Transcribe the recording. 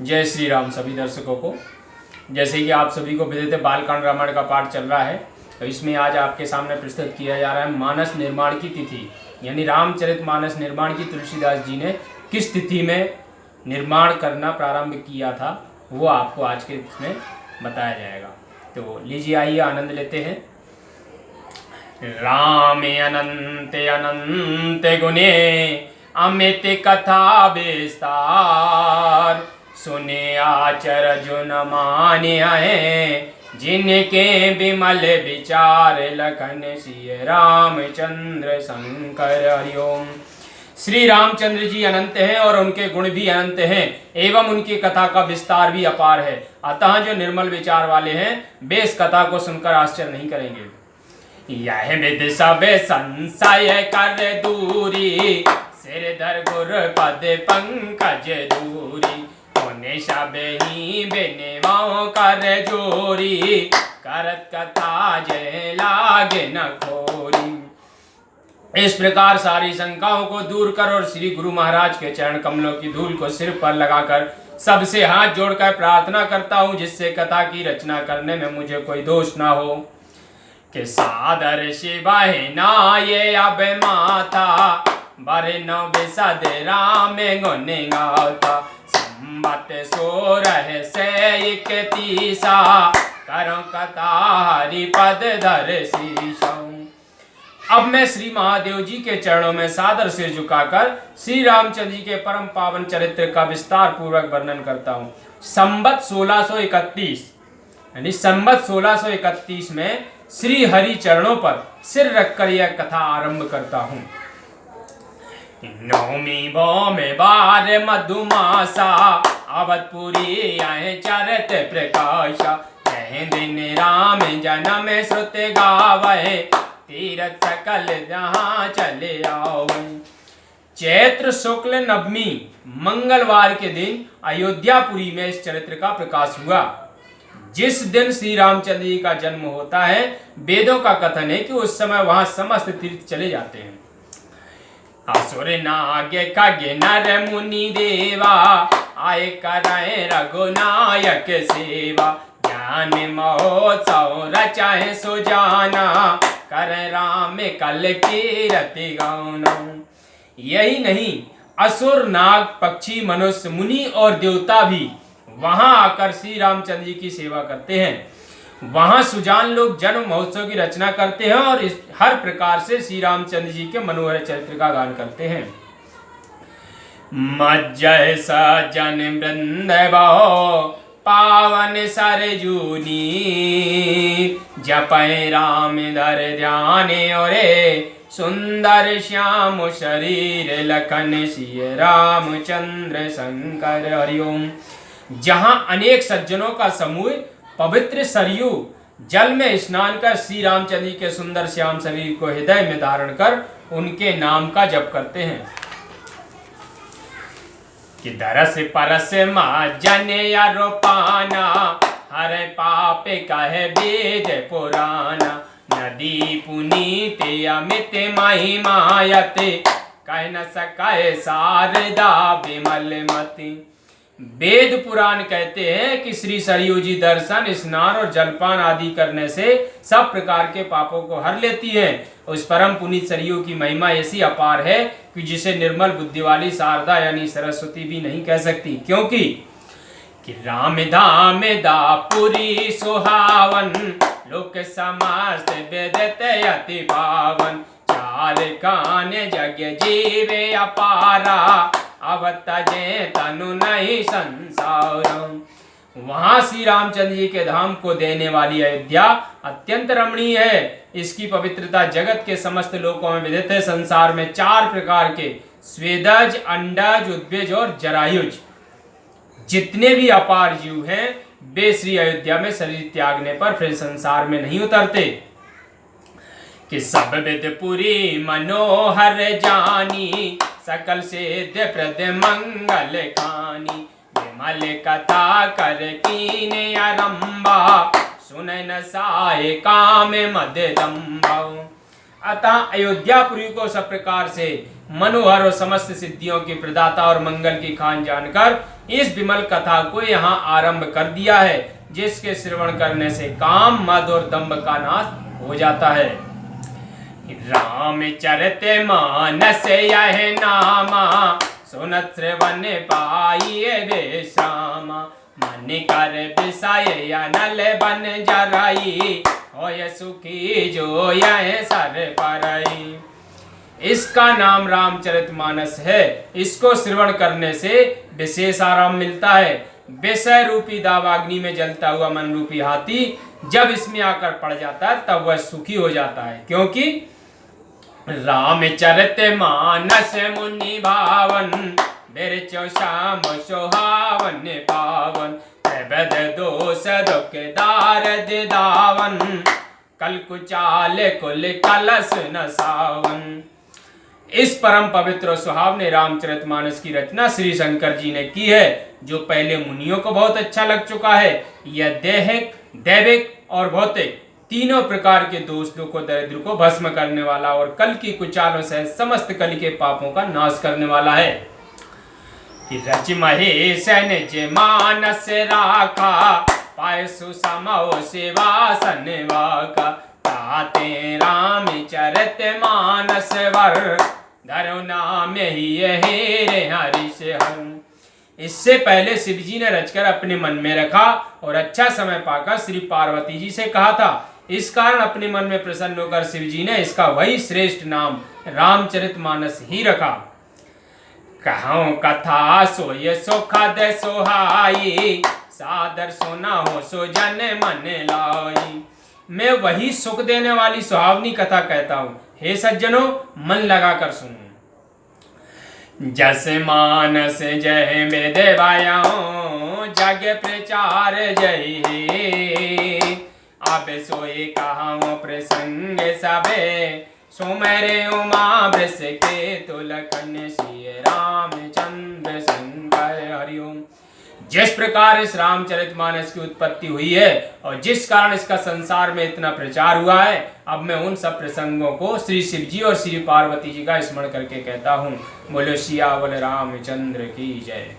जय श्री राम सभी दर्शकों को। जैसे कि आप सभी को विदित बालकांड रामायण का पाठ चल रहा है, तो इसमें आज आपके सामने प्रस्तुत किया जा रहा है मानस निर्माण की तिथि, यानी रामचरित मानस निर्माण की तुलसीदास जी ने किस तिथि में निर्माण करना प्रारंभ किया था, वो आपको आज के इसमें बताया जाएगा। तो लीजिए, आइए आनंद लेते हैं। रामे अनंत अनंत गुणे अमित कथा विस्तार, सुने आचर जो न माने हैं, जिनके विमल विचार लखन सिय रामचंद्र शंकर। हरिओम। श्री रामचंद्र जी अनंत हैं और उनके गुण भी अनंत हैं एवं उनकी कथा का विस्तार भी अपार है। अतः जो निर्मल विचार वाले हैं वे इस कथा को सुनकर आश्चर्य नहीं करेंगे। यह विद सब संशय कर दूरी, सिरधर गुर पद पंकज दूरी, उन्हें सब ही बिनवाओ कर जोरी, करत कथा जय लागे न खोरी। इस प्रकार सारी शंकाओं को दूर कर और श्री गुरु महाराज के चरण कमलों की धूल को सिर पर लगाकर सबसे हाथ जोड़कर प्रार्थना करता हूँ, जिससे कथा की रचना करने में मुझे कोई दोष ना हो। कि सादर शिवाय ना ये अब माता, बर नौ बिसद राम गुण गाता, संबत सोरह से 31 करो कथा हरि पद धर शीशा। अब मैं श्री महादेव जी के चरणों में सादर सिर झुकाकर श्री रामचंद्र जी के परम पावन चरित्र का विस्तार पूर्वक वर्णन करता हूँ। संबत 1631 यानी संबत 1631 में श्री हरि चरणों पर सिर रखकर यह कथा आरंभ करता हूँ। नौमी भौमे बार मधुमासा, अवधपुरी आए चरत प्रकाशा, कह दिन राम जन्म श्रुत गावे, तीरथ सकल जहाँ चले आवे। चैत्र शुक्ल नवमी मंगलवार के दिन अयोध्यापुरी में इस चरित्र का प्रकाश हुआ। जिस दिन श्री रामचंद्र जी का जन्म होता है, वेदों का कथन है कि उस समय वहां समस्त तीर्थ चले जाते हैं। असुर नाग खग नर मुनि देवा, आए कराए रघुनायक सेवा, ज्ञान महोत्सव रचाए सुजाना, कर राम कल कीरति गाना। यही नहीं, असुर नाग पक्षी मनुष्य मुनि और देवता भी वहां आकर श्री रामचंद्र जी की सेवा करते हैं। वहां सुजान लोग जन्म महोत्सव की रचना करते हैं और इस हर प्रकार से श्री रामचंद्र जी के मनोहर चरित्र का गान करते हैं। मज्जय सजन वृंद बहो, पावन सरजूनी, जपय राम धर ध्यान ओरे, सुंदर श्याम शरीर लखन सिय रामचंद्र शंकर। हरिओम। जहां अनेक सज्जनों का समूह पवित्र सरयू जल में स्नान कर श्री रामचंद्र जी के सुंदर श्याम शरीर को हृदय में धारण कर उनके नाम का जप करते हैं। कि दरस परस मां जन या रोपाना, हर पाप कहे वेद पुराना, नदी पुनीत अमित महिमायत, कह न सके शारदा विमल मति। वेद पुराण कहते हैं कि श्री सरयू जी दर्शन, स्नान और जलपान आदि करने से सब प्रकार के पापों को हर लेती हैं। उस परम पुनीत सरयू की महिमा ऐसी अपार है कि जिसे निर्मल बुद्धि वाली शारदा यानी सरस्वती भी नहीं कह सकती। क्योंकि कि राम धाम दापुरी सुहावन, लोक समस्त वेदत अति पावन, चार कान जग जीवे अपारा, अब तजे तनु नहीं संसार। वहां श्री रामचंद्र जी के धाम को देने वाली अयोध्या अत्यंत रमणीय है। इसकी पवित्रता जगत के समस्त लोकों में विदित है। संसार में 4 प्रकार के स्वेदज, अंडज, उद्भिज और जरायुज जितने भी अपार जीव हैं, वे श्री अयोध्या में शरीर त्यागने पर फिर संसार में नहीं उतरते। कि सब विदपुरी मनोहर जानी, सकल सिद्ध प्रद मंगल खानी, विमल कथा कर कीन आरंभा, सुन न साय काम मद दम्भा। अतः अयोध्यापुरी को सब प्रकार से मनोहर और समस्त सिद्धियों के प्रदाता और मंगल की खान जानकर इस विमल कथा को यहाँ आरंभ कर दिया है, जिसके श्रवण करने से काम, मद और दंभ का नाश हो जाता है। रामचरित मानस यह नामा, सुनत श्रवण पाइए विश्रामा। मन कर विषय अनल बन जराई, होय सुखी जो यह सर परई। इसका नाम रामचरितमानस है। इसको श्रवण करने से विशेष आराम मिलता है। विषय रूपी दावाग्नि में जलता हुआ मन रूपी हाथी जब इसमें आकर पड़ जाता है तब वह सुखी हो जाता है, क्योंकि रामचरित मानस मुनि भावन, बिरचो श्याम सोहावन पावन। प्रबद दोष दुख दारद दावन, कल कुचाल कुल कलश न सावन। इस परम पवित्र और सुहावने रामचरितमानस की रचना श्री शंकर जी ने की है, जो पहले मुनियों को बहुत अच्छा लग चुका है। यह दैहिक, दैविक और भौतिक तीनों प्रकार के दोष दुख और दरिद्र को भस्म करने वाला और कल की कुचालों से समस्त कल के पापों का नाश करने वाला है। रच महेश निज मानस राखा, पाय सुसमो सेवासन वाका। ताते रामचरित मानस वर, धरो नाम ही हेरे हरि से हर। इससे पहले शिव जी ने रचकर अपने मन में रखा और अच्छा समय पाकर श्री पार्वती जी से कहा था। इस कारण अपने मन में प्रसन्न होकर शिव जी ने इसका वही श्रेष्ठ नाम रामचरितमानस ही रखा। कहूँ कथा सोय सुखद सोहाई, सादर सुना हो सो जन मन लाई। मैं वही सुख देने वाली सुहावनी कथा कहता हूँ, हे सज्जनों मन लगाकर सुनो। जस मानस जय वेद वायाओ, जग प्रचार जय। अब सोए कहां प्रसंग सबे, सुमेरे उमा वृष के तुलखन। श्री रामचंद्र शंकर हरिओम। जिस प्रकार इस रामचरितमानस की उत्पत्ति हुई है और जिस कारण इसका संसार में इतना प्रचार हुआ है, अब मैं उन सब प्रसंगों को श्री शिव जी और श्री पार्वती जी का स्मरण करके कहता हूँ। बोलो सियावर रामचंद्र की जय।